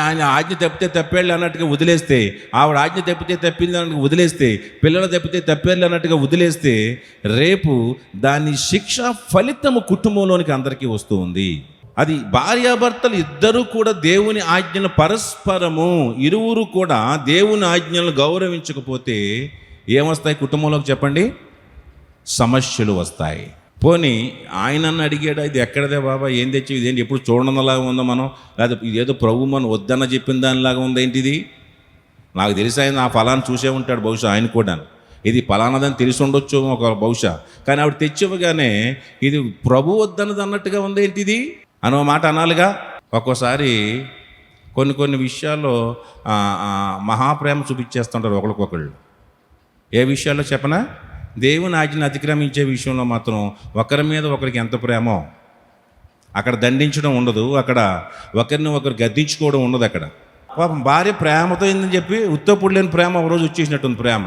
ఆయన ఆజ్ఞ తప్పితే తప్పేళ్ళు అన్నట్టుగా వదిలేస్తే, ఆవిడ ఆజ్ఞ తప్పితే తప్పింది అన్నట్టుగా వదిలేస్తే, పిల్లలు తప్పితే తప్పేళ్ళు అన్నట్టుగా వదిలేస్తే, రేపు దాని శిక్ష ఫలితము కుటుంబంలోనికి అందరికీ వస్తూ ఉంది. అది భార్యాభర్తలు ఇద్దరూ కూడా దేవుని ఆజ్ఞను పరస్పరము ఇరువురు కూడా దేవుని ఆజ్ఞలను గౌరవించకపోతే ఏమొస్తాయి కుటుంబంలోకి చెప్పండి? సమస్యలు వస్తాయి. పోనీ ఆయనన్ను అడిగాడు, ఇది ఎక్కడదే బాబా, ఏం తెచ్చి ఇదేంటి ఎప్పుడు చూడడంలాగా ఉందో మనం, లేదా ఇదేదో ప్రభు మనం వద్దన్న చెప్పిన దానిలాగా ఉందేంటిది? నాకు తెలిసి ఆయన ఆ ఫలాన్ని చూసే ఉంటాడు బహుశా, ఆయన కూడా ఇది ఫలానాదని తెలిసి ఉండొచ్చు ఒక బహుశా. కానీ ఆవిడ తెచ్చివ్వగానే ఇది ప్రభు వద్దన్నది అన్నట్టుగా ఉందేంటిది అనో మాట అనాలిగా. ఒక్కోసారి కొన్ని విషయాల్లో మహాప్రేమ చూపించేస్తుంటారు ఒకరికొకళ్ళు. ఏ విషయాల్లో చెప్పనా? దేవుని ఆజ్ఞను అతిక్రమించే విషయంలో మాత్రం ఒకరి మీద ఒకరికి ఎంత ప్రేమో, అక్కడ దండించడం ఉండదు, అక్కడ ఒకరిని ఒకరు గద్దించుకోవడం ఉండదు. అక్కడ పాపం భార్య ప్రేమతో అయిందని చెప్పి ఉత్తప్పుడు లేని ప్రేమ ఒకరోజు వచ్చేసినట్టుంది. ప్రేమ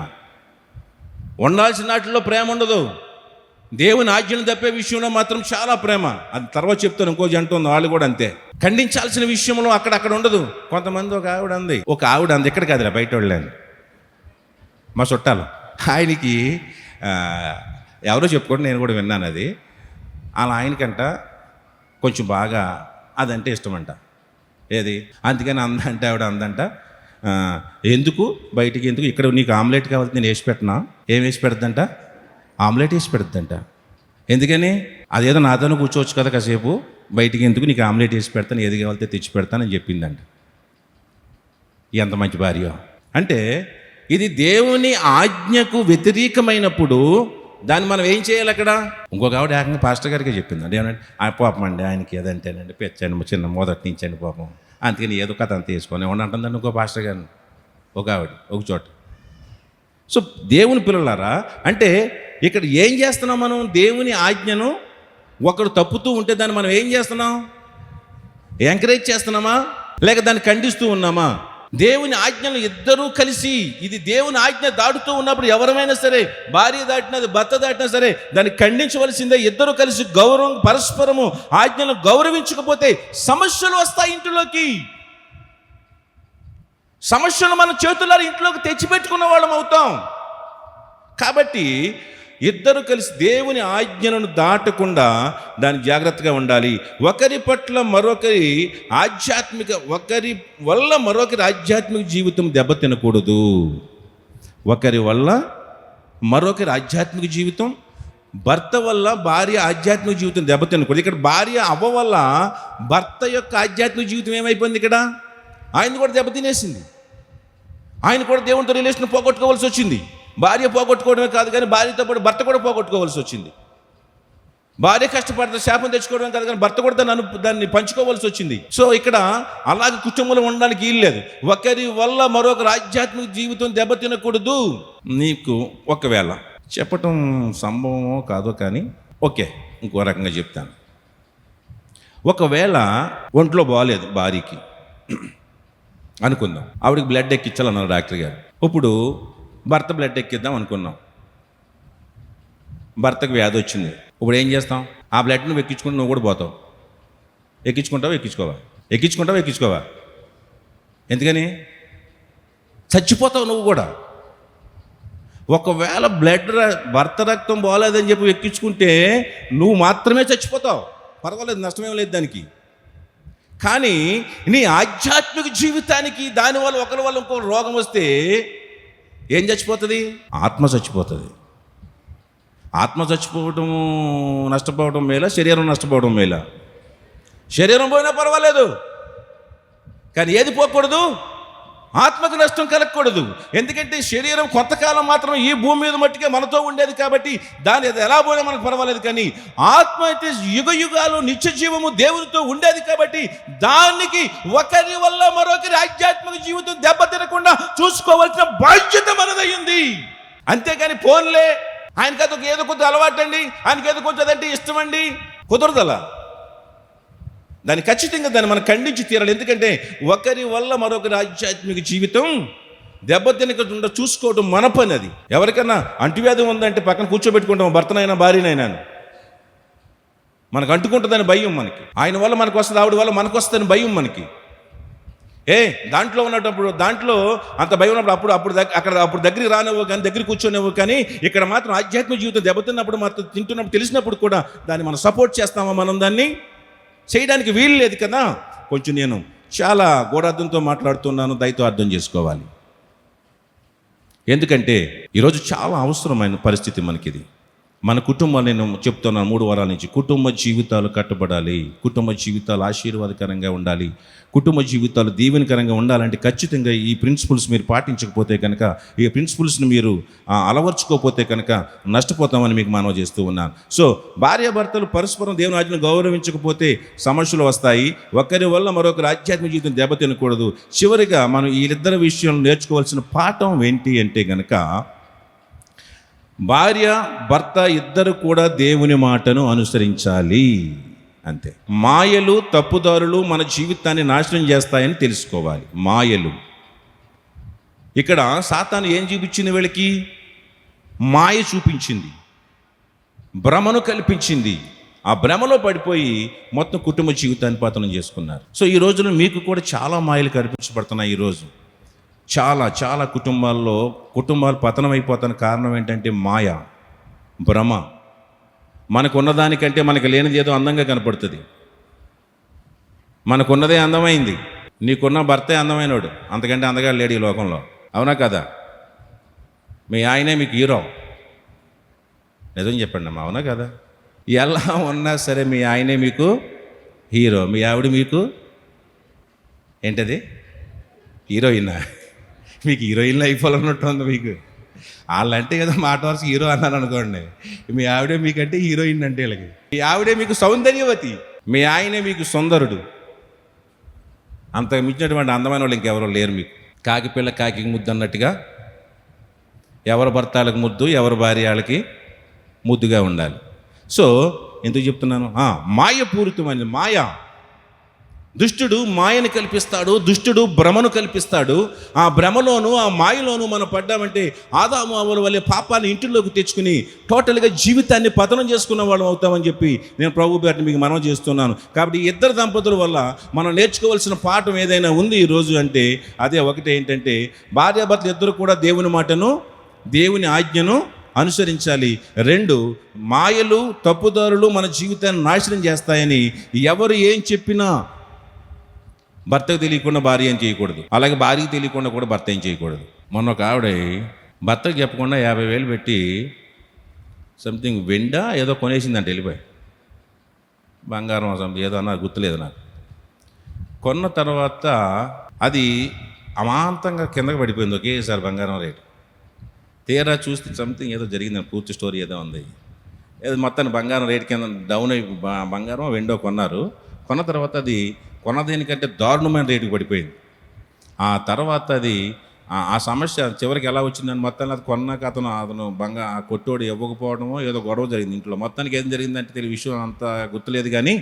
ఉండాల్సిన వాటిల్లో ప్రేమ ఉండదు. దేవుని ఆజ్ఞను తప్పే విషయంలో మాత్రం చాలా ప్రేమ. అది తర్వాత చెప్తాను. ఇంకో జంట ఉంది, వాళ్ళు కూడా అంతే. ఖండించాల్సిన విషయంలో అక్కడ ఉండదు. కొంతమంది ఒక ఆవిడ అంది ఇక్కడ కాదురా, బయట వాళ్ళని, మా చుట్టాలు, ఆయనకి ఎవరో చెప్పుకోండి, నేను కూడా విన్నాను అది. అలా ఆయనకంట కొంచెం బాగా అదంటే ఇష్టమంట. ఏది అందుకని అందంటే ఆవిడ అందంట, ఎందుకు బయటికి, ఎందుకు ఇక్కడ నీకు ఆమ్లెట్ కావాలి, నేను వేసి పెట్టనా? ఏం వేసి పెడద్దంట? ఆమ్లెట్ వేసి పెడద్దంట. ఎందుకని? అదేదో నాతోనే కూర్చోవచ్చు కదా కాసేపు, బయటికి ఎందుకు, నీకు ఆమ్లెట్ వేసి పెడతాను, ఏది కావాలితే తెచ్చి పెడతానని చెప్పిందంట. ఎంత మంచి భార్య అంటే! ఇది దేవుని ఆజ్ఞకు వ్యతిరేకమైనప్పుడు దాన్ని మనం ఏం చేయాలి? అక్కడ ఇంకొక ఆవిడ ఏకంగా పాస్టర్ గారికి చెప్పిందండి, ఏమంటే పాపం అండి ఆయనకి ఏదంటేనండి పెంచాను చిన్న మొదటి నుంచండి పాపం, అందుకని ఏదో కథ అంత తీసుకొని ఉండంటుందండి ఇంకో పాస్టర్ గారిని, ఒక ఆవిడ ఒక చోట. సో దేవుని పిల్లలారా, అంటే ఇక్కడ ఏం చేస్తున్నాం మనం? దేవుని ఆజ్ఞను ఒకరు తప్పుతూ ఉంటే దాన్ని మనం ఏం చేస్తున్నాం? ఎంకరేజ్ చేస్తున్నామా, లేక దాన్ని ఖండిస్తూ ఉన్నామా? దేవుని ఆజ్ఞలు ఇద్దరూ కలిసి, ఇది దేవుని ఆజ్ఞ దాటుతూ ఉన్నప్పుడు ఎవరైనా సరే, భార్య దాటినది భర్త దాటినా సరే, దాన్ని ఖండించవలసిందే. ఇద్దరు కలిసి పరస్పరము ఆజ్ఞలను గౌరవించకపోతే సమస్యలు వస్తాయి ఇంట్లోకి. సమస్యలు మన చేతుల్లో ఇంట్లోకి తెచ్చిపెట్టుకున్న వాళ్ళం అవుతాం. కాబట్టి ఇద్దరు కలిసి దేవుని ఆజ్ఞలను దాటకుండా దాన్ని జాగ్రత్తగా ఉండాలి. ఒకరి వల్ల మరొకరి ఆధ్యాత్మిక జీవితం దెబ్బతినకూడదు. ఒకరి వల్ల మరొకరి ఆధ్యాత్మిక జీవితం, భర్త వల్ల భార్య ఆధ్యాత్మిక జీవితం దెబ్బతినకూడదు. ఇక్కడ భార్య అవ్వ వల్ల భర్త యొక్క ఆధ్యాత్మిక జీవితం ఏమైపోయింది? ఇక్కడ ఆయన కూడా దెబ్బతినేసింది. ఆయన కూడా దేవునితో రిలేషన్ పోగొట్టుకోవాల్సి వచ్చింది. భార్య పోగొట్టుకోవడమే కాదు కానీ భార్యతో పాటు భర్త కూడా పోగొట్టుకోవాల్సి వచ్చింది. భార్య కష్టపడితే శాపం తెచ్చుకోవడం కాదు కానీ భర్త కూడా దాన్ని పంచుకోవాల్సి వచ్చింది. సో ఇక్కడ అలాగే కుటుంబంలో ఉండడానికి వీల్లేదు. ఒకరి వల్ల మరొకరు ఆధ్యాత్మిక జీవితం దెబ్బతినకూడదు. నీకు ఒకవేళ చెప్పటం సంభవమో కాదో కానీ ఓకే, ఇంకో రకంగా చెప్తాను. ఒకవేళ ఒంట్లో బాగాలేదు భార్యకి అనుకుందాం, ఆవిడకి బ్లడ్ ఎక్కించాలన్నారు డాక్టర్ గారు. ఇప్పుడు భర్త బ్లడ్ ఎక్కిద్దాం అనుకున్నాం, భర్తకు వ్యాధి వచ్చింది. ఇప్పుడు ఏం చేస్తాం? ఆ బ్లడ్ నువ్వు ఎక్కించుకుంటే నువ్వు కూడా పోతావు. ఎక్కించుకోవా? ఎందుకని? చచ్చిపోతావు నువ్వు కూడా. ఒకవేళ భర్త రక్తం బాగోలేదని చెప్పి ఎక్కించుకుంటే నువ్వు మాత్రమే చచ్చిపోతావు, పర్వాలేదు, నష్టమేం లేదు దానికి. కానీ నీ ఆధ్యాత్మిక జీవితానికి దానివల్ల ఒకరి వల్ల ఇంకో రోగం వస్తే ఏం చచ్చిపోతుంది? ఆత్మ చచ్చిపోతుంది. ఆత్మ చచ్చిపోవటము నష్టపోవడం మేలా, శరీరం నష్టపోవడం మేలా? శరీరం పోయినా పర్వాలేదు, కానీ ఏది పోకూడదు? ఆత్మకు నష్టం కలగకూడదు. ఎందుకంటే శరీరం కొంతకాలం మాత్రం ఈ భూమి మీద మట్టిగా మనతో ఉండేది కాబట్టి దాని ఎలా పోయినా మనకు పర్వాలేదు. కానీ ఆత్మ అయితే యుగ యుగాలు నిత్య జీవము దేవునితో ఉండేది కాబట్టి దానికి ఒకరి వల్ల మరొకరి ఆధ్యాత్మిక జీవితం దెబ్బతినకుండా చూసుకోవాల్సిన బాధ్యత మనదయ్యింది. అంతేగాని ఫోన్లే ఆయనకి ఏదో కొంచెం అలవాటు అండి, ఆయనకి ఏదో కొంచెం అదంటే ఇష్టం అండి, కుదరదలా. దాన్ని ఖచ్చితంగా దాన్ని మనం ఖండించి తీరాలి. ఎందుకంటే ఒకరి వల్ల మరొకరి ఆధ్యాత్మిక జీవితం దెబ్బతినకుండా చూసుకోవడం మన పని. అది ఎవరికైనా అంటువ్యాధి ఉందంటే పక్కన కూర్చోబెట్టుకుంటాం, భర్తనైనా భార్యనైనా. మనకు అంటుకుంటుందని భయం మనకి. ఆయన వల్ల మనకు వస్తుంది, ఆవిడ వల్ల మనకు వస్తుందని భయం మనకి. దాంట్లో ఉన్నప్పుడు దాంట్లో అంత భయం ఉన్నప్పుడు అప్పుడు దగ్గరికి రానివ్వు కానీ, దగ్గర కూర్చొనివ్వు. కానీ ఇక్కడ మాత్రం ఆధ్యాత్మిక జీవితం దెబ్బతిన్నప్పుడు, మాత్రం తింటున్నప్పుడు తెలిసినప్పుడు కూడా దాన్ని మనం సపోర్ట్ చేస్తామా? మనం దాన్ని చేయడానికి వీలు లేదు కదా. కొంచెం నేను చాలా గూఢార్థంతో మాట్లాడుతున్నాను, దయతో అర్థం చేసుకోవాలి. ఎందుకంటే ఈరోజు చాలా అవసరమైన పరిస్థితి మనకిది. మన కుటుంబాలు, నేను చెప్తున్నాను 3 వారాల నుంచి, కుటుంబ జీవితాలు కట్టబడాలి, కుటుంబ జీవితాలు ఆశీర్వాదకరంగా ఉండాలి, కుటుంబ జీవితాలు దీవెనకరంగా ఉండాలంటే ఖచ్చితంగా ఈ ప్రిన్సిపల్స్ మీరు పాటించకపోతే కనుక, ఈ ప్రిన్సిపల్స్ని మీరు అలవర్చుకోకపోతే కనుక నష్టపోతామని మీకు మనవి చేస్తూ ఉన్నాను. సో భార్యాభర్తలు పరస్పరం దేవుని ఆజ్ఞను గౌరవించకపోతే సమస్యలు వస్తాయి. ఒకరి వల్ల మరొకరి ఆధ్యాత్మిక జీవితం దెబ్బతినకూడదు. చివరిగా మనం వీళ్ళిద్దరి విషయంలో నేర్చుకోవాల్సిన పాఠం ఏంటి అంటే కనుక, భార్య భర్త ఇద్దరు కూడా దేవుని మాటను అనుసరించాలి. అంతే. మాయలు తప్పుదారులు మన జీవితాన్ని నాశనం చేస్తాయని తెలుసుకోవాలి. మాయలు, ఇక్కడ సాతాను ఏం చూపించింది? వీళ్ళకి మాయ చూపించింది, భ్రమను కల్పించింది. ఆ భ్రమలో పడిపోయి మొత్తం కుటుంబ జీవితాన్ని పతనం చేసుకున్నారు. సో ఈ రోజున మీకు కూడా చాలా మాయలు కల్పించబడుతున్నాయి. ఈరోజు చాలా కుటుంబాలు పతనం అయిపోతున్న కారణం ఏంటంటే మాయ, భ్రమ. మనకున్నదానికంటే మనకు లేనిది ఏదో అందంగా కనపడుతుంది. మనకున్నదే అందమైంది. నీకున్న భర్తే అందమైనోడు, అంతకంటే అందగా లేడు ఈ లోకంలో. అవునా కదా? మీ ఆయనే మీకు హీరో. నిజం చెప్పండి అమ్మా, అవునా కదా? ఎలా ఉన్నా సరే మీ ఆయనే మీకు హీరో, మీ ఆవిడ మీకు ఏంటది? హీరోయినా? మీకు హీరోయిన్లో అయిపోవాలన్నట్టు ఉంది మీకు. వాళ్ళంటే కదా మాట వరుస హీరో అన్నారు అనుకోండి, మీ ఆవిడే మీకంటే హీరోయిన్ అంటే వీళ్ళకి. మీ ఆవిడే మీకు సౌందర్యవతి, మీ ఆయనే మీకు సుందరుడు. అంత మించినటువంటి అందమైన వాళ్ళు ఇంకెవరో లేరు మీకు. కాకి పిల్ల కాకి ముద్దు అన్నట్టుగా ఎవరి భర్తలకు ముద్దు, ఎవరి భార్య వాళ్ళకి ముద్దుగా ఉండాలి. సో ఎందుకు చెప్తున్నాను? మాయపూరితమైన మాయ. దుష్టుడు మాయను కల్పిస్తాడు, దుష్టుడు భ్రమను కల్పిస్తాడు. ఆ భ్రమలోను ఆ మాయలోను మనం పడ్డామంటే ఆదాము అవ్వల వల్లే పాపాన్ని ఇంటిలోకి తెచ్చుకుని టోటల్గా జీవితాన్ని పతనం చేసుకున్న వాళ్ళం అవుతామని చెప్పి నేను ప్రభు పేరుని మీకు మనవి చేస్తున్నాను. కాబట్టి ఇద్దరు దంపతుల వల్ల మనం నేర్చుకోవాల్సిన పాఠం ఏదైనా ఉంది ఈరోజు అంటే అదే. ఒకటి ఏంటంటే భార్యాభర్తలు ఇద్దరు కూడా దేవుని మాటను, దేవుని ఆజ్ఞను అనుసరించాలి. 2, మాయలు తప్పుదారులు మన జీవితాన్ని నాశనం చేస్తాయని ఎవరు ఏం చెప్పినా భర్తకు తెలియకుండా భార్య ఏం చేయకూడదు, అలాగే భార్యకి తెలియకుండా కూడా భర్త ఏం చేయకూడదు. మొన్న ఒక ఆవిడ భర్తకు చెప్పకుండా 50,000 పెట్టి సంథింగ్ వెండా ఏదో కొనేసిందంటే వెళ్ళిపోయి, బంగారం సంథింగ్ ఏదో అన్నారు, గుర్తులేదు నాకు. కొన్న తర్వాత అది అమాంతంగా కిందకి పడిపోయింది ఒకేసారి బంగారం రేటు. తీరా చూస్తే సంథింగ్ ఏదో జరిగిందని పూర్తి స్టోరీ ఏదో ఉంది. ఏదో మొత్తాన్ని బంగారం రేటు కింద డౌన్ అయి బంగారం వెండో కొన్నారు. కొన్న తర్వాత అది కొన్న దేనికంటే దారుణమైన రేటుకి పడిపోయింది. ఆ తర్వాత అది ఆ సమస్య చివరికి ఎలా వచ్చిందని మొత్తాన్ని అది కొన్నాక అతను కొట్టోడు ఇవ్వకపోవడమో ఏదో గొడవ జరిగింది ఇంట్లో. మొత్తానికి ఏం జరిగిందంటే తెలియ విషయం అంత గుర్తులేదు. కానీ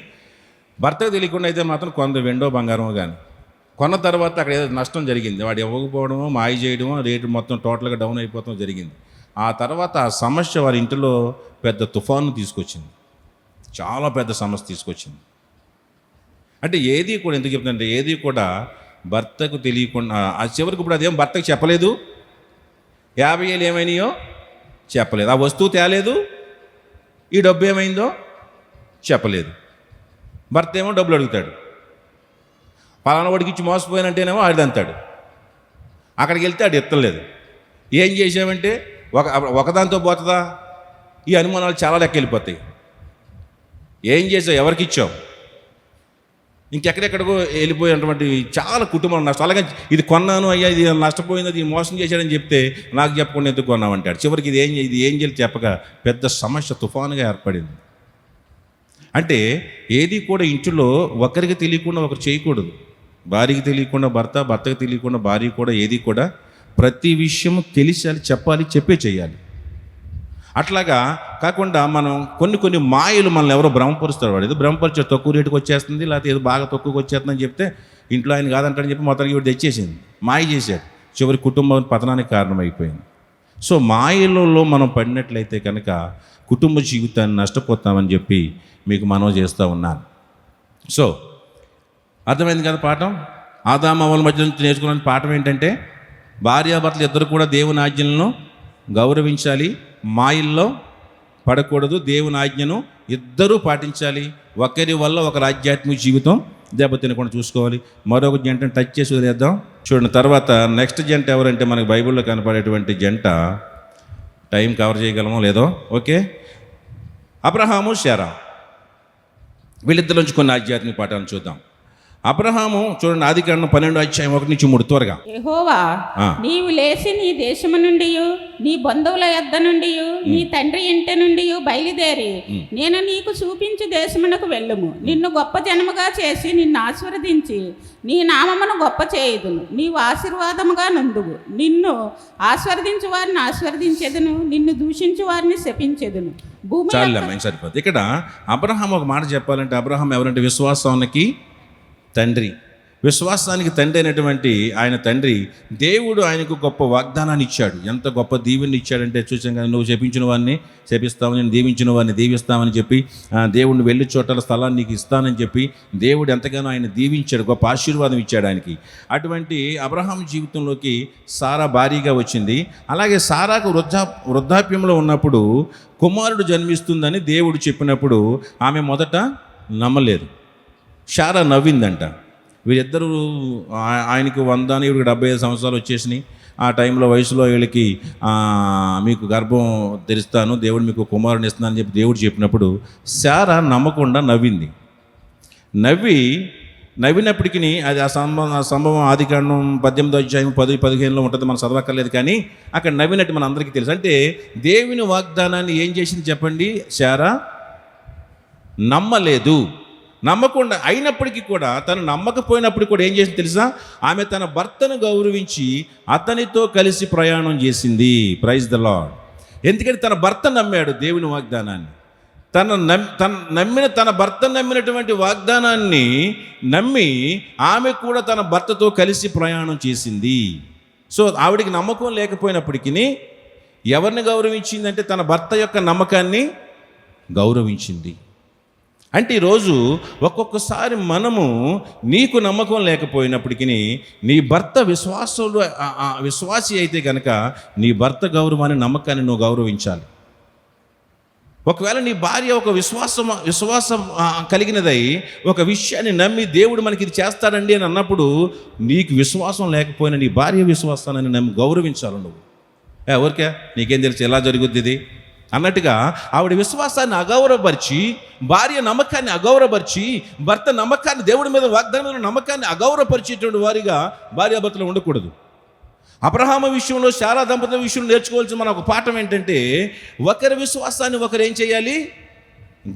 భర్తకు తెలియకుండా అయితే మాత్రం కొంత వెండో బంగారమో కానీ కొన్న తర్వాత అక్కడ ఏదో నష్టం జరిగింది. వాడు ఇవ్వకపోవడమో మాయ చేయడమో రేటు మొత్తం టోటల్గా డౌన్ అయిపోవడం జరిగింది. ఆ తర్వాత ఆ సమస్య వారి ఇంటిలో పెద్ద తుఫాను తీసుకొచ్చింది, చాలా పెద్ద సమస్య తీసుకొచ్చింది. అంటే ఏది కూడా ఎందుకు చెప్తుందంటే ఏది కూడా భర్తకు తెలియకుండా ఆ చివరికి ఇప్పుడు అదేం భర్తకు చెప్పలేదు. 50,000 ఏమైనాయో చెప్పలేదు, ఆ వస్తువు తేలేదు, ఈ డబ్బు ఏమైందో చెప్పలేదు. భర్త ఏమో డబ్బులు అడుగుతాడు, పలానా వాడికి ఇచ్చి మోసపోయానంటేనేమో ఆడిదంతాడు. అక్కడికి వెళ్తే ఆడు ఎత్తలేదు. ఏం చేసామంటే ఒకదాంతో పోతుందా? ఈ అనుమానాలు చాలా లెక్క వెళ్ళిపోతాయి. ఏం చేసావు, ఎవరికి ఇచ్చావు, ఇంకెక్కడెక్కడికో వెళ్ళిపోయినటువంటి చాలా కుటుంబాలు నష్టం. అలాగే ఇది కొన్నాను అయ్యా, ఇది నష్టపోయింది, ఇది మోసం చేశాడని చెప్తే నాకు చెప్పకుండా ఎందుకు కొన్నామంటాడు. చివరికి ఇది ఏం చేయాలి చెప్పక పెద్ద సమస్య తుఫానుగా ఏర్పడింది. అంటే ఏది కూడా ఇంటిలో ఒకరికి తెలియకుండా ఒకరు చేయకూడదు. భార్యకి తెలియకుండా భర్త, భర్తకి తెలియకుండా భార్య కూడా ఏది కూడా ప్రతి విషయం తెలిసాలి, చెప్పాలి, చెప్పే చేయాలి. అట్లాగా కాకుండా మనం కొన్ని మాయలు మనల్ని ఎవరో భ్రమపరుస్తారు. వాడు ఏదో భ్రమపరిచాడు, తక్కువ రేటుకి వచ్చేస్తుంది, లేకపోతే ఏదో బాగా తక్కువకి వచ్చేస్తుందని చెప్తే ఇంట్లో ఆయన కాదంటాడని చెప్పి మొత్తానికి ఇవి తెచ్చేసింది, మాయ చేశాడు. చివరి కుటుంబం పతనానికి కారణమైపోయింది. సో మాయలలో మనం పడినట్లయితే కనుక కుటుంబ జీవితాన్ని నష్టపోతామని చెప్పి మీకు మనవి చేస్తూ ఉన్నాను. సో అర్థమైంది కదా పాఠం. ఆదాము అవ్వల మధ్య నుంచి నేర్చుకున్న పాఠం ఏంటంటే భార్యాభర్తలు ఇద్దరు కూడా దేవుని ఆజ్ఞలను గౌరవించాలి, మాయల్లో పడకూడదు, దేవుని ఆజ్ఞను ఇద్దరూ పాటించాలి. ఒకరి వల్ల ఒకరి ఆధ్యాత్మిక జీవితం దెబ్బతినకుండా చూసుకోవాలి. మరొక జంటను టచ్ చేసి వదిలేద్దాం. చూడండి, తర్వాత నెక్స్ట్ జంట ఎవరంటే మనకు బైబిల్లో కనపడేటువంటి జంట, టైం కవర్ చేయగలమో లేదో, ఓకే, అబ్రహాము శారా. వీళ్ళిద్దరి నుంచి కొన్ని ఆధ్యాత్మిక పాఠాలను చూద్దాం. అబ్రహాము చూడండి, ఆదికాండం 12:1-3 త్వరగా. యెహోవా నీవు లేచి నీ దేశము నుండి నీ బంధువుల యొద్ద నుండి నీ తండ్రి ఇంటి నుండి బయలుదేరి నేను నీకు చూపించు దేశమునకు వెళ్ళుము. నిన్ను గొప్ప జనముగా చేసి నిన్ను ఆశీర్వదించి నీ నామమును గొప్ప చేయుదును. నీవు ఆశీర్వాదముగా నందువు. నిన్ను ఆశీర్వదించు వారిని ఆశీర్వదించెదను, నిన్ను దూషించు వారిని శపించెదను. భూమి సరిపోతుంది. ఇక్కడ అబ్రహాం ఒక మాట చెప్పాలంటే, అబ్రహాం ఎవరంటే విశ్వాసానికి తండ్రి. విశ్వాసానికి తండ్రి అయినటువంటి ఆయన తండ్రి దేవుడు ఆయనకు గొప్ప వాగ్దానాన్ని ఇచ్చాడు. ఎంత గొప్ప దీవెని ఇచ్చాడంటే చూసాం కదా, నువ్వు శపించిన వారిని శపిస్తావు, నేను దీవించిన వారిని దీవిస్తామని చెప్పి దేవుడిని వెళ్ళి చోటల స్థలాన్ని నీకు ఇస్తానని చెప్పి దేవుడు ఎంతగానో ఆయన దీవించాడు, గొప్ప ఆశీర్వాదం ఇచ్చాడు ఆయనకి. అటువంటి అబ్రహాం జీవితంలోకి సారా భారీగా వచ్చింది. అలాగే సారాకు వృద్ధాప్యంలో ఉన్నప్పుడు కుమారుడు జన్మిస్తుందని దేవుడు చెప్పినప్పుడు ఆమె మొదట నమ్మలేదు. శారా నవ్విందంట. వీరిద్దరూ ఆయనకి 100, ఈవిడికి 75 సంవత్సరాలు వచ్చేసినాయి. ఆ టైంలో వయసులో వీళ్ళకి మీకు గర్భం తెరుస్తాను, దేవుడు మీకు కుమారుని ఇస్తున్నానని చెప్పి దేవుడు చెప్పినప్పుడు శారా నమ్మకుండా నవ్వింది. నవ్వినప్పటికీ అది ఆ సంభవం ఆదికాండం 18:10-15 ఉంటుంది, మనం చదవక్కర్లేదు. కానీ అక్కడ నవ్వినట్టు మన అందరికీ తెలుసు. అంటే దేవుని వాగ్దానాన్ని ఏం చేసింది చెప్పండి, శారా నమ్మలేదు. నమ్మకుండా అయినప్పటికీ కూడా, తను నమ్మకపోయినప్పుడు కూడా ఏం చేసింది తెలుసా, ఆమె తన భర్తను గౌరవించి అతనితో కలిసి ప్రయాణం చేసింది. Praise the Lord. ఎందుకంటే తన భర్త నమ్మాడు దేవుని వాగ్దానాన్ని. తన భర్త నమ్మినటువంటి వాగ్దానాన్ని నమ్మి ఆమె కూడా తన భర్తతో కలిసి ప్రయాణం చేసింది. సో ఆవిడికి నమ్మకం లేకపోయినప్పటికీ ఎవరిని గౌరవించిందంటే తన భర్త యొక్క నమ్మకాన్ని గౌరవించింది. అంటే ఈరోజు ఒక్కొక్కసారి మనము నీకు నమ్మకం లేకపోయినప్పటికీ నీ భర్త విశ్వాసి అయితే కనుక నీ భర్త గౌరవాన్ని, నమ్మకాన్ని నువ్వు గౌరవించాలి. ఒకవేళ నీ భార్య ఒక విశ్వాసం కలిగినదై ఒక విషయాన్ని నమ్మి దేవుడు మనకి ఇది చేస్తాడండి అని అన్నప్పుడు నీకు విశ్వాసం లేకపోయినా నీ భార్య విశ్వాసాన్ని నమ్మి గౌరవించాలి. నువ్వు ఎవరికే నీకేం తెలుసు ఎలా జరుగుద్ది ఇది అన్నట్టుగా ఆవిడ విశ్వాసాన్ని అగౌరవపరిచి, భార్య నమ్మకాన్ని అగౌరవపరిచి, భర్త నమ్మకాన్ని, దేవుడి మీద వాగ్దానం నమ్మకాన్ని అగౌరవపరిచేటువంటి వారిగా భార్యాభర్తలు ఉండకూడదు. అబ్రహాము విషయంలో, శారా దంపతుల విషయంలో నేర్చుకోవాల్సిన మన ఒక పాఠం ఏంటంటే ఒకరి విశ్వాసాన్ని ఒకరు ఏం చేయాలి,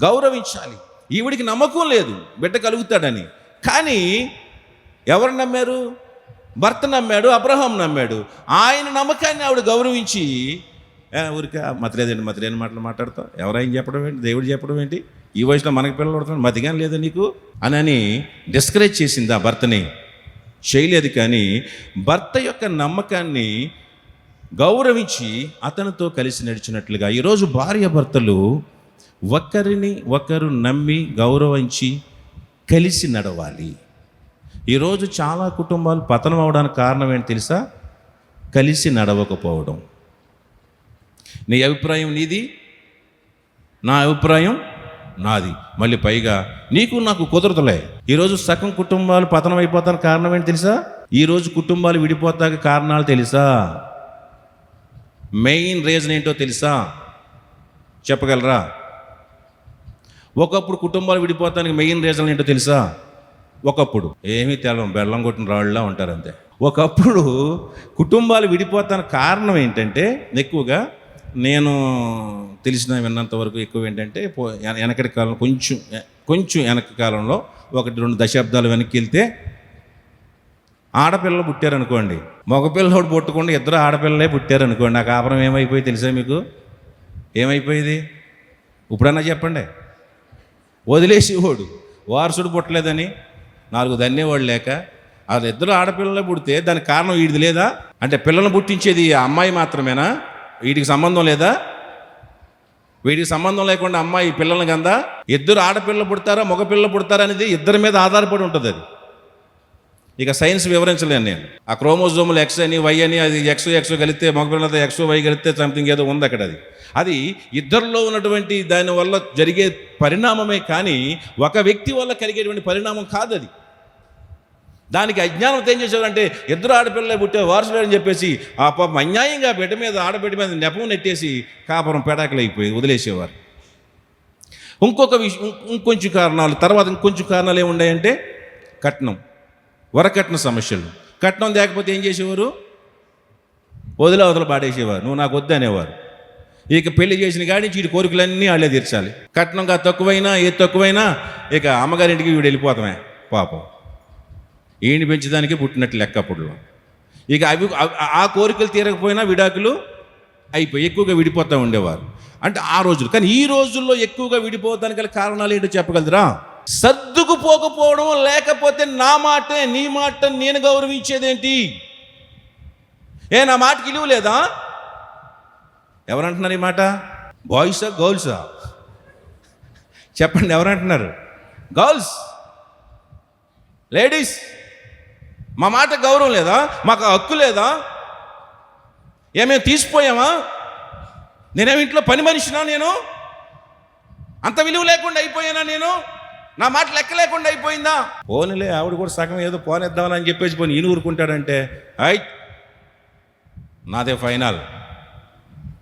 గౌరవించాలి. ఈవిడికి నమ్మకం లేదు బిడ్డ కలుగుతాడని, కానీ ఎవరు నమ్మారు, భర్త నమ్మాడు, అబ్రహాం నమ్మాడు. ఆయన నమ్మకాన్ని ఆవిడ గౌరవించి, ఊరికే మతలేదండి మతలేని మాటలు మాట్లాడతావు, ఎవరైనా చెప్పడం ఏంటి, దేవుడు చెప్పడం ఏంటి, ఈ వయసులో మనకి పిల్లలు పడుతున్నాడు, మతిగాని లేదా నీకు అని డిస్కరేజ్ చేసింది ఆ భర్తని. చేయలేదు. కానీ భర్త యొక్క నమ్మకాన్ని గౌరవించి అతనితో కలిసి నడిచినట్లుగా ఈరోజు భార్య భర్తలు ఒకరిని ఒకరు నమ్మి గౌరవించి కలిసి నడవాలి. ఈరోజు చాలా కుటుంబాలు పతనం అవడానికి కారణం ఏంటి తెలుసా, కలిసి నడవకపోవడం. నీ అభిప్రాయం నీది, నా అభిప్రాయం నాది, మళ్ళీ పైగా నీకు నాకు కుదరదులే. ఈరోజు సగం కుటుంబాలు పతనం అయిపోతానికి కారణం ఏంటి తెలుసా, ఈరోజు కుటుంబాలు విడిపోతానికి కారణాలు తెలుసా, మెయిన్ రీజన్ ఏంటో తెలుసా, చెప్పగలరా? ఒకప్పుడు కుటుంబాలు విడిపోతానికి మెయిన్ రీజన్ ఏంటో తెలుసా? ఒకప్పుడు ఏమీ తెలం, బెల్లం కొట్టిన రాళ్ళలా ఉంటారు అంతే. ఒకప్పుడు కుటుంబాలు విడిపోతానికి కారణం ఏంటంటే, ఎక్కువగా నేను తెలిసిన విన్నంత వరకు ఎక్కువ ఏంటంటే, వెనకటి కాలం కొంచెం వెనక కాలంలో 1-2 దశాబ్దాలు వెనక్కి వెళ్తే ఆడపిల్లలు పుట్టారనుకోండి, మగపిల్లడు పుట్టకుండా 2 ఆడపిల్లలే పుట్టారనుకోండి, ఆ కాపురం ఏమైపోయి తెలుసా మీకు? ఏమైపోయేది? ఇప్పుడన్నా చెప్పండి. వదిలేసేవాడు, వారసుడు పుట్టలేదని 4 దన్నేవాడు లేక, వాళ్ళిద్దరు ఆడపిల్లలే పుడితే దానికి కారణం వీడిది లేదా? అంటే పిల్లలను పుట్టించేది ఆ అమ్మాయి మాత్రమేనా? వీటికి సంబంధం లేదా? వీటికి సంబంధం లేకుండా అమ్మాయి పిల్లలను కందా? ఇద్దరు ఆడపిల్లలు పుడతారా మగపిల్లలు పుడతారా అనేది ఇద్దరి మీద ఆధారపడి ఉంటుంది. అది ఇక సైన్స్ వివరించలేను నేను. ఆ క్రోమోజోములు ఎక్స్ అని వై అని, అది ఎక్స్ కలిస్తే మగపిల్లలతో ఎక్స్ వై కలిస్తే సంథింగ్ ఏదో ఉంది అక్కడ. అది ఇద్దరిలో ఉన్నటువంటి దానివల్ల జరిగే పరిణామమే కానీ ఒక వ్యక్తి వల్ల కలిగేటువంటి పరిణామం కాదు అది. దానికి అజ్ఞానంతో ఏం చేసేవారంటే ఇద్దరు ఆడపిల్లలే పుట్టే వారసులు అని చెప్పేసి ఆ పాపం అన్యాయంగా ఆడబిడ్డ మీద నెపం నెట్టేసి కాపురం పెడాకులు అయిపోయి వదిలేసేవారు. ఇంకొంచెం కారణాలు, తర్వాత ఇంకొంచెం కారణాలు ఏముండాయంటే కట్నం, వరకట్న సమస్యలు. కట్నం లేకపోతే ఏం చేసేవారు? వదిలి పాడేసేవారు, నువ్వు నాకు వద్దు అనేవారు. ఇక పెళ్లి చేసిన కాడి నుంచి వీడి కోరికలన్నీ వాళ్ళే తీర్చాలి. కట్నంగా తక్కువైనా ఏది తక్కువైనా ఇక అమ్మగారింటికి వీడు వెళ్ళిపోతామే పాపం. ఈయన్ని పెంచడానికి పుట్టినట్లు లెక్క అప్పుడులో. ఇక అవి ఆ కోరికలు తీరకపోయినా విడాకులు అయిపోయి ఎక్కువగా విడిపోతూ ఉండేవారు. అంటే ఆ రోజులు. కానీ ఈ రోజుల్లో ఎక్కువగా విడిపోవడానికి గల కారణాలు ఏంటో చెప్పగలరా? సర్దుకుపోకపోవడం, లేకపోతే నా మాటే నీ మాట నేను గౌరవించేదేంటి? నా మాటకి విలువ లేదా? ఎవరంటున్నారు ఈ మాట? బాయ్సా గర్ల్సా? చెప్పండి, ఎవరంటున్నారు? గర్ల్స్, లేడీస్, మా మాట గౌరవం లేదా? మాకు హక్కు లేదా? ఏమేమి తీసిపోయామా? నేనేమి ఇంట్లో పని మనిషినా? నేను అంత విలువ లేకుండా అయిపోయానా? నేను నా మాట లెక్క లేకుండా అయిపోయిందా? పోనీలే, ఆవిడ కూడా సగం ఏదో పోనేద్దామని చెప్పేసి పోనీ ఈయన ఊరుకుంటాడంటే నాదే ఫైనల్,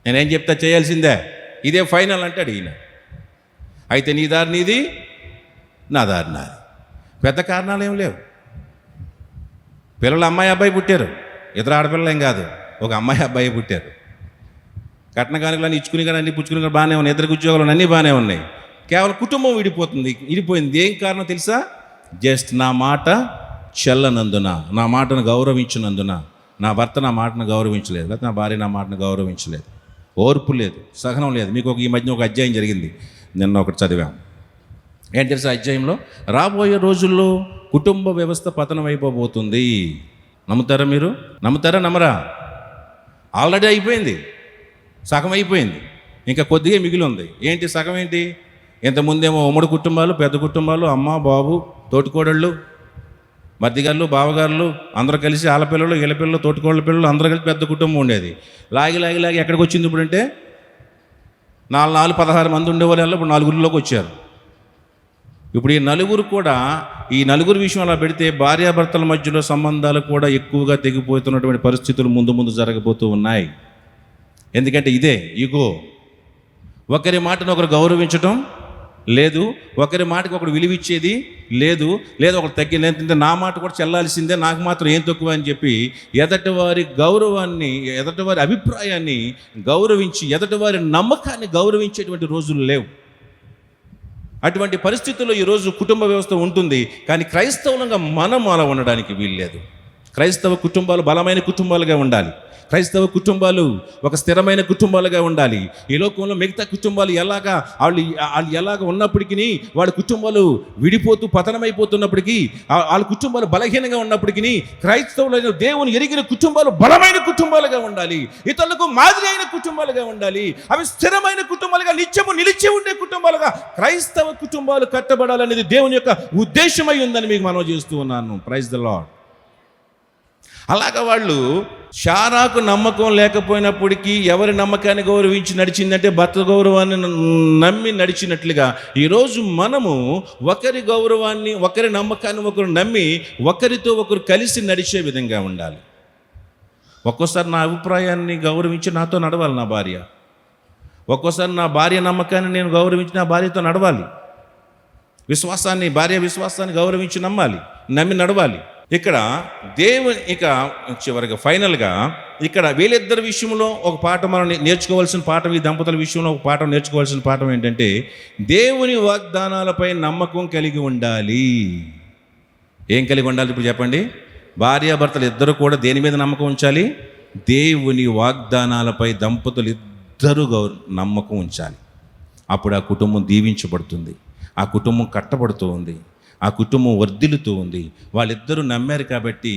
నేనేం చెప్తా చేయాల్సిందే, ఇదే ఫైనల్ అంటాడు ఈయన. అయితే నీ దారి నీది, నా దారి నాది. పెద్ద కారణాలు ఏం లేవు. పిల్లలు అమ్మాయి అబ్బాయి పుట్టారు, ఇద్దరు ఆడపిల్లలు ఏం కాదు, ఒక అమ్మాయి అబ్బాయి పుట్టారు. కట్న కానుకలు ఇచ్చుకుని కానీ అన్ని పుచ్చుకుని కానీ బాగానే ఉన్నాయి, ఇద్దరికి ఉద్యోగాలు అన్నీ బాగానే ఉన్నాయి. కేవలం కుటుంబం విడిపోయింది. ఏం కారణం తెలుసా? జస్ట్ నా మాట చెల్లనందున, నా మాటను గౌరవించినందున. నా భర్త నా మాటను గౌరవించలేదు, లేకపోతే నా భార్య నా మాటను గౌరవించలేదు, ఓర్పు లేదు, సహనం లేదు. మీకు ఈ మధ్య ఒక అధ్యాయం జరిగింది, నిన్న ఒకటి చదివాం. ఏం తెలుసా అధ్యాయంలో? రాబోయే రోజుల్లో కుటుంబ వ్యవస్థ పతనం అయిపోబోతుంది. నమ్ముతారా మీరు? నమ్ముతారా నమ్మరా? ఆల్రెడీ అయిపోయింది, సగం అయిపోయింది, ఇంకా కొద్దిగా మిగిలి ఉంది. ఏంటి సగం? ఏంటి? ఇంతకుముందేమో ఉమ్మడి కుటుంబాలు, పెద్ద కుటుంబాలు, అమ్మ బాబు, తోటికోడళ్ళు, మధ్యగారులు, బావగారులు అందరూ కలిసి ఆలపిల్లలు, ఇళ్ళపిల్లలు, తోటికోళ్ళ పిల్లలు అందరూ కలిసి పెద్ద కుటుంబం ఉండేది. లాగి ఎక్కడికి వచ్చింది ఇప్పుడంటే 16 మంది ఉండేవాళ్ళు ఇప్పుడు 4 వచ్చారు. ఇప్పుడు ఈ నలుగురు విషయం అలా పెడితే భార్యాభర్తల మధ్యలో సంబంధాలు కూడా ఎక్కువగా తెగిపోతున్నటువంటి పరిస్థితులు ముందు జరగబోతూ ఉన్నాయి. ఎందుకంటే ఇదే ఈగో. ఒకరి మాటను ఒకరు గౌరవించడం లేదు, ఒకరి మాటకి ఒకరు విలువిచ్చేది లేదు, లేదా ఒకరు లేదంటే నా మాట కూడా చెల్లాల్సిందే, నాకు మాత్రం ఏం తక్కువ అని చెప్పి ఎదటివారి గౌరవాన్ని, ఎదటివారి అభిప్రాయాన్ని గౌరవించి, ఎదటివారి నమ్మకాన్ని గౌరవించేటువంటి రోజులు లేవు. అటువంటి పరిస్థితుల్లో ఈరోజు కుటుంబ వ్యవస్థ ఉంటుంది. కానీ క్రైస్తవులంగా మనం అలా ఉండడానికి వీల్లేదు. క్రైస్తవ కుటుంబాలు బలమైన కుటుంబాలుగా ఉండాలి. క్రైస్తవ కుటుంబాలు ఒక స్థిరమైన కుటుంబాలుగా ఉండాలి. ఈ లోకంలో మిగతా కుటుంబాలు వాళ్ళు ఎలాగ ఉన్నప్పటికీ, వాళ్ళ కుటుంబాలు విడిపోతూ పతనమైపోతున్నప్పటికీ, వాళ్ళ కుటుంబాలు బలహీనంగా ఉన్నప్పటికీ, క్రైస్తవులైన దేవుని ఎరిగిన కుటుంబాలు బలమైన కుటుంబాలుగా ఉండాలి. ఇతరులకు మాదిరి అయిన కుటుంబాలుగా ఉండాలి. అవి స్థిరమైన కుటుంబాలుగా, నిత్యము నిలిచి ఉండే కుటుంబాలుగా క్రైస్తవ కుటుంబాలు కట్టబడాలనేది దేవుని యొక్క ఉద్దేశమై ఉందని మీకు మనవి చేస్తూ ఉన్నాను. Praise the Lord. అలాగా వాళ్ళు శారాకు నమ్మకం లేకపోయినప్పటికీ ఎవరి నమ్మకాన్ని గౌరవించి నడిచిందంటే భర్త గౌరవాన్ని నమ్మి నడిచినట్లుగా ఈరోజు మనము ఒకరి గౌరవాన్ని, ఒకరి నమ్మకాన్ని ఒకరు నమ్మి ఒకరితో ఒకరు కలిసి నడిచే విధంగా ఉండాలి. ఒక్కోసారి నా అభిప్రాయాన్ని గౌరవించి నాతో నడవాలి నా భార్య, ఒక్కోసారి నా భార్య నమ్మకాన్ని నేను గౌరవించి నా భార్యతో నడవాలి. భార్య విశ్వాసాన్ని గౌరవించి నమ్మి నడవాలి. ఇక్కడ దేవుని చివరిగా ఫైనల్గా ఇక్కడ వీళ్ళిద్దరి విషయంలో ఒక పాఠం మనం నేర్చుకోవాల్సిన పాఠం, ఈ దంపతుల విషయంలో ఒక పాఠం నేర్చుకోవాల్సిన పాఠం ఏంటంటే దేవుని వాగ్దానాలపై నమ్మకం కలిగి ఉండాలి. ఏం కలిగి ఉండాలి ఇప్పుడు చెప్పండి? భార్యాభర్తలు ఇద్దరు కూడా దేని మీద నమ్మకం ఉంచాలి? దేవుని వాగ్దానాలపై దంపతులు ఇద్దరు నమ్మకం ఉంచాలి. అప్పుడు ఆ కుటుంబం దీవించబడుతుంది, ఆ కుటుంబం కట్టబడుతూ ఉంది, ఆ కుటుంబం వర్ధిల్లుతూ ఉంది. వాళ్ళిద్దరూ నమ్మారు కాబట్టి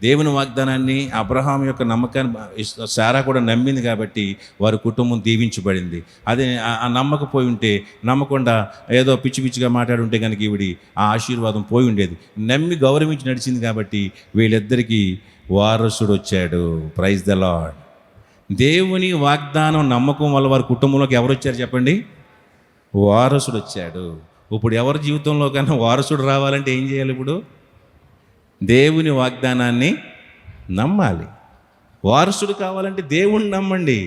దేవుని వాగ్దానాన్ని, అబ్రహాం యొక్క నమ్మకాన్ని శారా కూడా నమ్మింది కాబట్టి వారి కుటుంబం దీవించబడింది. అదే ఆ నమ్మకపోయి ఉంటే, నమ్మకుండా ఏదో పిచ్చి పిచ్చిగా మాట్లాడుంటే కనుక ఈవిడి ఆ ఆశీర్వాదం పోయి ఉండేది. నమ్మి గౌరవించి నడిచింది కాబట్టి వీళ్ళిద్దరికీ వారసుడు వచ్చాడు. Praise the Lord. దేవుని వాగ్దానం నమ్మకం వల్ల వారి కుటుంబంలోకి ఎవరు వచ్చారు చెప్పండి? వారసుడు వచ్చాడు. ఇప్పుడు ఎవరి జీవితంలో కన్నా వారసుడు రావాలంటే ఏం చేయాలి? ఇప్పుడు దేవుని వాగ్దానాన్ని నమ్మాలి. వారసుడు కావాలంటే దేవుణ్ణి నమ్మండి.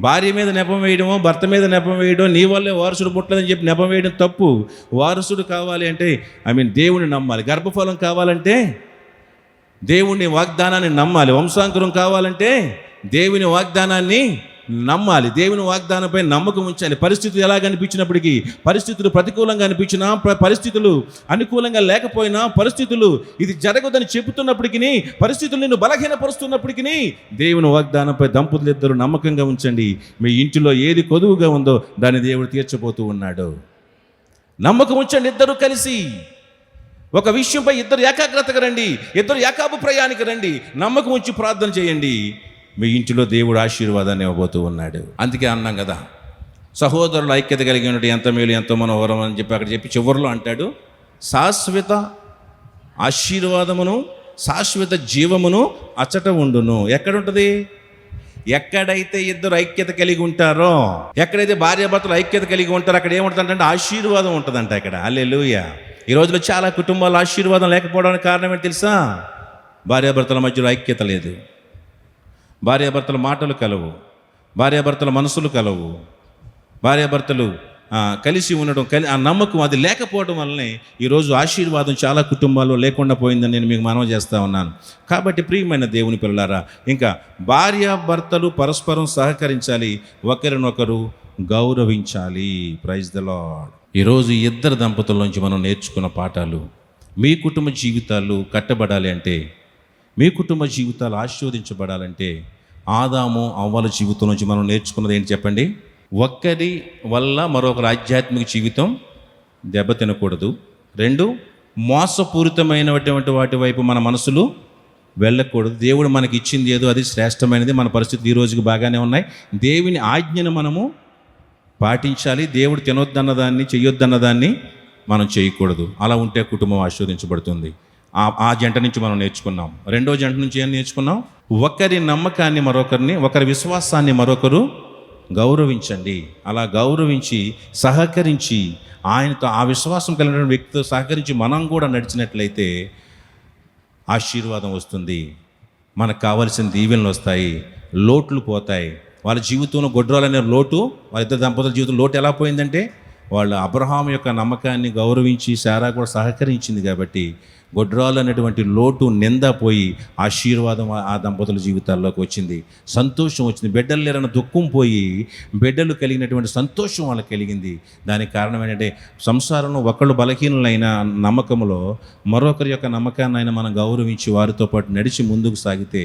భార్య మీద నెపం వేయడమో, భర్త మీద నెపం వేయడం, నీ వల్లే వారసుడు పుట్టలేదని చెప్పి నెపం వేయడం తప్పు. వారసుడు కావాలి అంటే దేవుణ్ణి నమ్మాలి. గర్భఫలం కావాలంటే దేవుని వాగ్దానాన్ని నమ్మాలి. వంశాంకురం కావాలంటే దేవుని వాగ్దానాన్ని నమ్మాలి. దేవుని వాగ్దానంపై నమ్మకం ఉంచాలి. పరిస్థితులు ఎలా కనిపించినప్పటికీ, పరిస్థితులు ప్రతికూలంగా అనిపించినా, పరిస్థితులు అనుకూలంగా లేకపోయినా, పరిస్థితులు ఇది జరగదని చెబుతున్నప్పటికీ, పరిస్థితులు నిన్ను బలహీనపరుస్తున్నప్పటికీ దేవుని వాగ్దానంపై దంపతులు ఇద్దరు నమ్మకంగా ఉంచండి. మీ ఇంటిలో ఏది కొదువుగా ఉందో దాన్ని దేవుడు తీర్చబోతూ ఉన్నాడు. నమ్మకం ఉంచండి. ఇద్దరు కలిసి ఒక విషయంపై ఇద్దరు ఏకాగ్రతగా రండి, ఇద్దరు ఏకాభిప్రాయానికి రండి, నమ్మకం ఉంచి ప్రార్థన చేయండి. మీ ఇంటిలో దేవుడు ఆశీర్వాదాన్ని ఇవ్వబోతూ ఉన్నాడు. అందుకే అన్నాం కదా, సహోదరులు ఐక్యత కలిగి ఉన్నట్టు ఎంత మేలు ఎంతో మనోహరం అని చెప్పి అక్కడ చెప్పి చివరిలో అంటాడు, శాశ్వత ఆశీర్వాదమును శాశ్వత జీవమును అచ్చట ఉండును. ఎక్కడుంటుంది? ఎక్కడైతే ఇద్దరు ఐక్యత కలిగి ఉంటారో, ఎక్కడైతే భార్యాభర్తలు ఐక్యత కలిగి ఉంటారో అక్కడ ఏముంటుందంటే ఆశీర్వాదం ఉంటుందంట. అక్కడ హల్లెలూయా. ఈ రోజులో చాలా కుటుంబాల్లో ఆశీర్వాదం లేకపోవడానికి కారణం ఏంటి తెలుసా? భార్యాభర్తల మధ్యలో ఐక్యత లేదు, భార్యాభర్తల మాటలు కలవు, భార్యాభర్తల మనసులు కలవు, భార్యాభర్తలు కలిసి ఉండడం, ఆ నమ్మకం అది లేకపోవడం వల్లనే ఈరోజు ఆశీర్వాదం చాలా కుటుంబాల్లో లేకుండా పోయిందని నేను మీకు మనవి చేస్తూ ఉన్నాను. కాబట్టి ప్రియమైన దేవుని పిల్లలారా, ఇంకా భార్యాభర్తలు పరస్పరం సహకరించాలి, ఒకరినొకరు గౌరవించాలి. Praise the Lord. ఈరోజు ఇద్దరు దంపతుల నుంచి మనం నేర్చుకున్న పాఠాలు, మీ కుటుంబ జీవితాలు కట్టబడాలి అంటే, మీ కుటుంబ జీవితాలు ఆశీర్వదించబడాలంటే, ఆదాము అవ్వల జీవితం నుంచి మనం నేర్చుకున్నది ఏంటి చెప్పండి? ఒక్కరి వల్ల మరొకరి ఆధ్యాత్మిక జీవితం దెబ్బతినకూడదు. 2, మోసపూరితమైనటువంటి వాటి వైపు మన మనసులు వెళ్ళకూడదు. దేవుడు మనకి ఇచ్చింది ఏదో అది శ్రేష్టమైనది. మన పరిస్థితులు ఈ రోజుకి బాగానే ఉన్నాయి. దేవుని ఆజ్ఞను మనము పాటించాలి. దేవుడు తినొద్దన్నదాన్ని, చెయ్యొద్దన్నదాన్ని మనం చేయకూడదు. అలా ఉంటే కుటుంబం ఆశీర్వదించబడుతుంది. ఆ జంట నుంచి మనం నేర్చుకున్నాం. రెండో జంట నుంచి ఏం నేర్చుకున్నాం? ఒకరి నమ్మకాన్ని మరొకరిని, ఒకరి విశ్వాసాన్ని మరొకరు గౌరవించండి. అలా గౌరవించి సహకరించి, ఆయనతో ఆ విశ్వాసం కలిగిన వ్యక్తితో సహకరించి మనం కూడా నడిచినట్లయితే ఆశీర్వాదం వస్తుంది. మనకు కావలసిన దీవెనలు వస్తాయి, లోట్లు పోతాయి. వాళ్ళ జీవితంలో గొడ్రాలనే లోటు, వాళ్ళిద్దరు దంపతుల జీవితంలో లోటు ఎలా పోయిందంటే, వాళ్ళు అబ్రహాం యొక్క నమ్మకాన్ని గౌరవించి శారా కూడా సహకరించింది కాబట్టి గొడ్రాలు అనేటువంటి లోటు నింద పోయి ఆశీర్వాదం ఆ దంపతుల జీవితాల్లోకి వచ్చింది. సంతోషం వచ్చింది. బిడ్డలు లేరన్న దుఃఖం పోయి బిడ్డలు కలిగినటువంటి సంతోషం వాళ్ళకి కలిగింది. దానికి కారణం ఏంటంటే, సంసారంలో ఒకళ్ళు బలహీనులైన నమ్మకంలో మరొకరి యొక్క నమ్మకాన్ని అయినా మనం గౌరవించి వారితో పాటు నడిచి ముందుకు సాగితే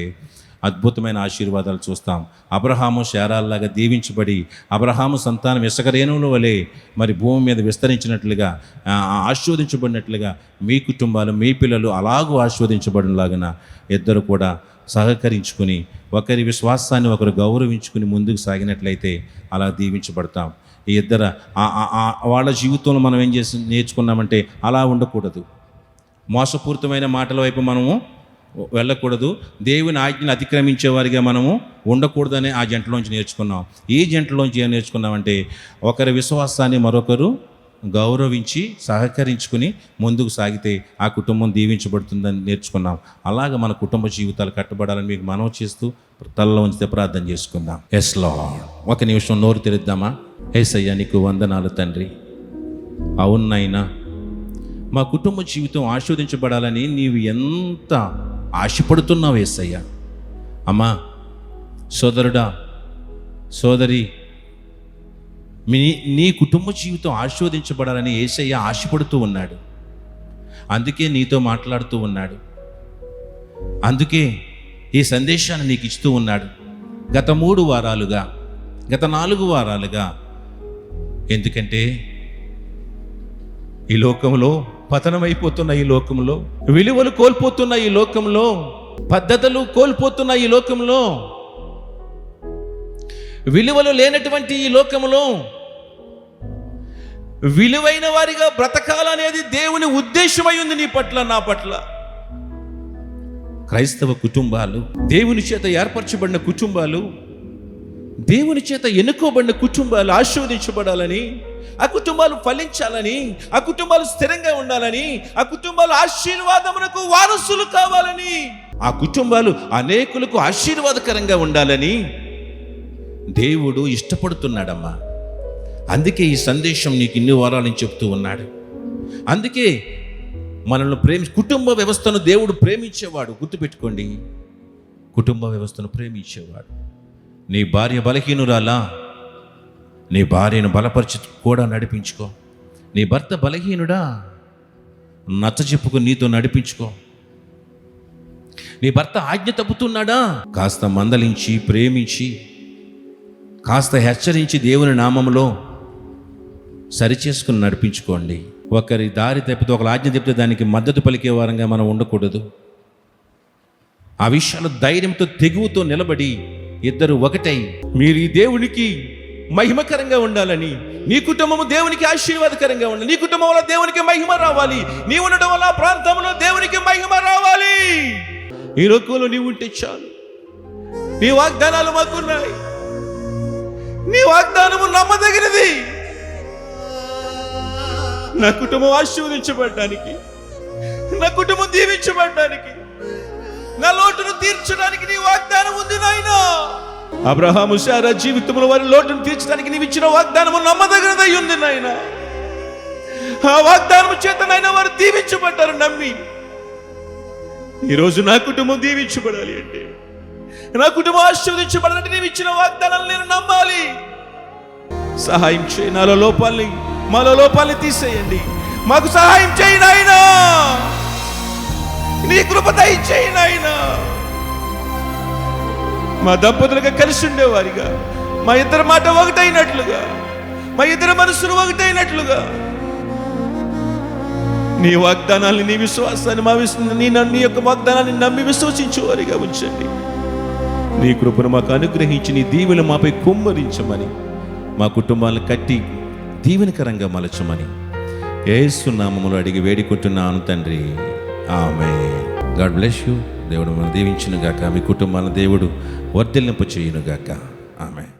అద్భుతమైన ఆశీర్వాదాలు చూస్తాం. అబ్రహాము శారాల్లాగా దీవించబడి, అబ్రహాము సంతానం ఇసుక రేణువుల వలె మరి భూమి మీద విస్తరించినట్లుగా, ఆశీర్వదించబడినట్లుగా మీ కుటుంబాలు, మీ పిల్లలు అలాగూ ఆశీర్వదించబడినలాగా ఇద్దరు కూడా సహకరించుకుని, ఒకరి విశ్వాసాన్ని ఒకరు గౌరవించుకుని ముందుకు సాగినట్లయితే అలా దీవించబడతాం. ఈ ఇద్దరు వాళ్ళ జీవితంలో మనం ఏం నేర్చుకున్నామంటే, అలా ఉండకూడదు. మోసపూరితమైన మాటల వైపు మనము వెళ్ళకూడదు. దేవుని ఆజ్ఞను అతిక్రమించే వారిగా మనము ఉండకూడదని ఆ జంటలోంచి నేర్చుకున్నాం. ఈ జంటలోంచి ఏం నేర్చుకున్నామంటే, ఒకరి విశ్వాసాన్ని మరొకరు గౌరవించి సహకరించుకుని ముందుకు సాగితే ఆ కుటుంబం దీవించబడుతుందని నేర్చుకున్నాం. అలాగే మన కుటుంబ జీవితాలు కట్టబడాలని మీకు మనవి చేస్తూ తలలో ఉంచితే ప్రార్థన చేసుకుందాం. Yes Lord. ఒక నిమిషం నోరు తెరుద్దామా? యేసయ్యా, నీకు వందనాలు తండ్రి. అవునైనా మా కుటుంబ జీవితం ఆశీర్వదించబడాలని నీవు ఎంత ఆశపడుతున్నావు యేసయ్యా. అమ్మా, సోదరుడా, సోదరి, నీ కుటుంబ జీవితం ఆశీర్వదించబడాలని యేసయ్య ఆశపడుతూ ఉన్నాడు. అందుకే నీతో మాట్లాడుతూ ఉన్నాడు. అందుకే ఈ సందేశాన్ని నీకు ఇస్తూ ఉన్నాడు. గత 3 వారాలుగా గత 4 వారాలుగా. ఎందుకంటే ఈ లోకంలో పతనమైపోతున్న ఈ లోకంలో, విలువలు కోల్పోతున్న ఈ లోకంలో, పద్ధతులు కోల్పోతున్న ఈ లోకంలో, విలువలు లేనటువంటి ఈ లోకంలో విలువైన వారిగా బ్రతకాలనేది దేవుని ఉద్దేశమై ఉంది నీ పట్ల, నా పట్ల. క్రైస్తవ కుటుంబాలు, దేవుని చేత ఏర్పరచబడిన కుటుంబాలు, దేవుని చేత ఎన్నుకోబడిన కుటుంబాలు ఆశీర్వదించబడాలని, ఆ కుటుంబాలు ఫలించాలని, ఆ కుటుంబాలు స్థిరంగా ఉండాలని, ఆ కుటుంబాలు ఆశీర్వాదమునకు వారసులు కావాలని, ఆ కుటుంబాలు అనేకులకు ఆశీర్వాదకరంగా ఉండాలని దేవుడు ఇష్టపడుతున్నాడమ్మా. అందుకే ఈ సందేశం నీకు ఇన్ని వారాల నుంచి చెప్తూ ఉన్నాడు. అందుకే మనల్ని కుటుంబ వ్యవస్థను దేవుడు ప్రేమించేవాడు. గుర్తుపెట్టుకోండి, కుటుంబ వ్యవస్థను ప్రేమించేవాడు. నీ భార్య బలహీనురాలా, నీ భార్యను బలపరిచి కూడా నడిపించుకో. నీ భర్త బలహీనుడా, నచ్చచెప్పుకు నీతో నడిపించుకో. నీ భర్త ఆజ్ఞ తప్పుతున్నాడా, కాస్త మందలించి, ప్రేమించి, కాస్త హెచ్చరించి దేవుని నామంలో సరిచేసుకుని నడిపించుకోండి. ఒకరి దారి తప్పితే, ఒకరి ఆజ్ఞ తప్పితే దానికి మద్దతు పలికే వారంగా మనం ఉండకూడదు. ఆ విషయాలు ధైర్యంతో, తెగువతో నిలబడి ఇద్దరు ఒకటై మీరు ఈ దేవునికి మహిమకరంగా ఉండాలని, నీ కుటుంబము దేవునికి ఆశీర్వాదకరంగా ఉండాలి, నీ కుటుంబం వల్ల దేవునికి మహిమ రావాలి, నీ ఉండడం వల్ల ప్రాంతంలో దేవునికి మహిమ రావాలి. ఈ లోకంలో నీవు ఉంటే చాలు. నీ వాగ్దానాలు మాకున్నాయి, నీ వాగ్దానము నమ్మదగినది. నా కుటుంబం ఆశీర్వదించబడడానికి, నా కుటుంబం దీవించబడడానికి, నా లోటును తీర్చడానికి నీ వాగ్దానం ఉంది నాయనా. అబ్రహాము, శారా జీవితంలో వారి లోటును తీర్చడానికి నీవు ఇచ్చిన వాగ్దానము నమ్మదగినదై ఉంది నాయనా. ఆ వాగ్దానము చేత నాయనా వారు దీవించబడ్డారు నమ్మి. ఈరోజు నా కుటుంబం దీవించబడాలి అంటే, నా కుటుంబం ఆశీర్వదించబడాలంటే నీవు ఇచ్చిన వాగ్దానాలు నేను నమ్మాలి. సహాయం చేయి. మాలో లోపాలని తీసేయండి. మాకు సహాయం చేయి నాయనా. నీ కృప దయచేయి నాయనా. మా దంపతులుగా కలిసి ఉండేవారిగా, మా ఇద్దరి మాట ఒకటైనట్లుగా, మా ఇద్దరి మనసులు ఒకటైనట్లుగా, నీ వాగ్దానాన్ని, నీ విశ్వాసాన్ని, నీ యొక్క వాగ్దానాన్ని నమ్మి విశ్వసించేవారిగా ఉంచండి. నీ కృపను మాకు అనుగ్రహించి నీ దీవెన మాపై కుమ్మరించమని, మా కుటుంబాలను కట్టి దీవెనకరంగా మలచమని యేసు నామములో అడిగి వేడుకుంటున్నాను తండ్రి. ఆమేన్. God bless you. దేవుడు మనం దీవించును గాక. మీ కుటుంబాలను దేవుడు వర్ధిల్లింప చేయును గాక. ఆమేన్.